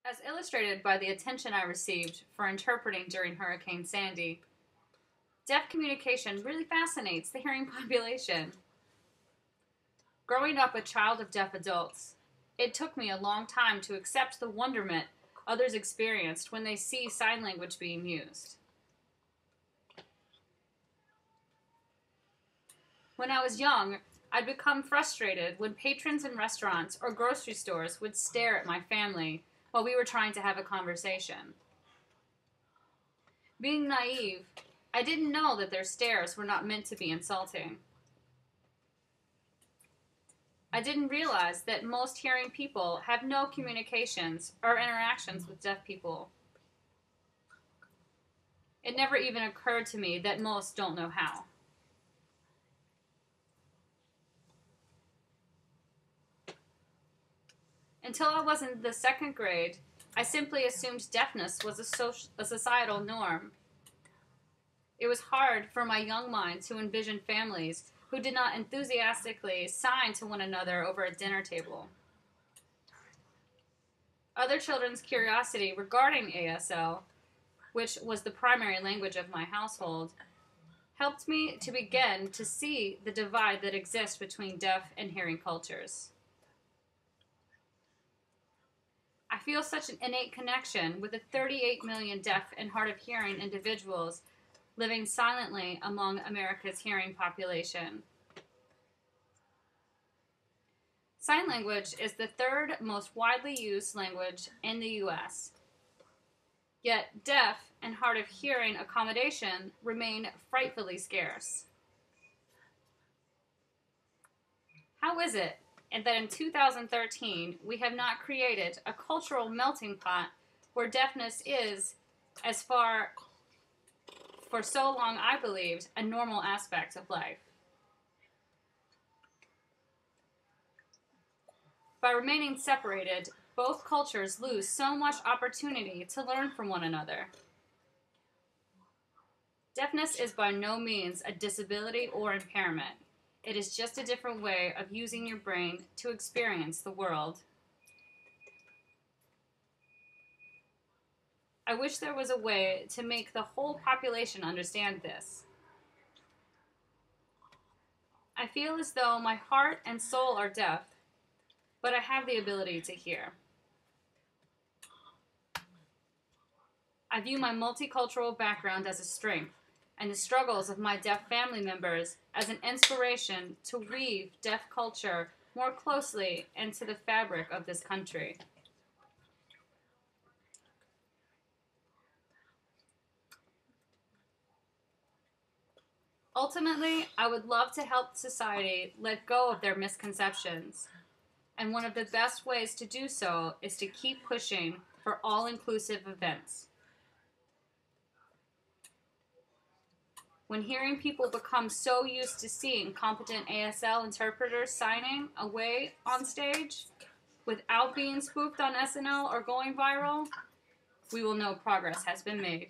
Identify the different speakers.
Speaker 1: As illustrated by the attention I received for interpreting during Hurricane Sandy, deaf communication really fascinates the hearing population. Growing up a child of deaf adults, it took me a long time to accept the wonderment others experienced when they see sign language being used. When I was young, I'd become frustrated when patrons in restaurants or grocery stores would stare at my family while we were trying to have a conversation. Being naive, I didn't know that their stares were not meant to be insulting. I didn't realize that most hearing people have no communications or interactions with deaf people. It never even occurred to me that most don't know how. Until I was in the second grade, I simply assumed deafness was a societal norm. It was hard for my young mind to envision families who did not enthusiastically sign to one another over a dinner table. Other children's curiosity regarding ASL, which was the primary language of my household, helped me to begin to see the divide that exists between deaf and hearing cultures. I feel such an innate connection with the 38 million deaf and hard of hearing individuals living silently among America's hearing population. Sign language is the third most widely used language in the U.S. Yet deaf and hard of hearing accommodation remain frightfully scarce. How is it that in 2013 we have not created a cultural melting pot where deafness is, as far for so long I believed, a normal aspect of life? By remaining separated, both cultures lose so much opportunity to learn from one another. Deafness is by no means a disability or impairment. It is just a different way of using your brain to experience the world. I wish there was a way to make the whole population understand this. I feel as though my heart and soul are deaf, but I have the ability to hear. I view my multicultural background as a strength, and the struggles of my deaf family members as an inspiration to weave deaf culture more closely into the fabric of this country. Ultimately, I would love to help society let go of their misconceptions, and one of the best ways to do so is to keep pushing for all-inclusive events. When hearing people become so used to seeing competent ASL interpreters signing away on stage without being spoofed on SNL or going viral, we will know progress has been made.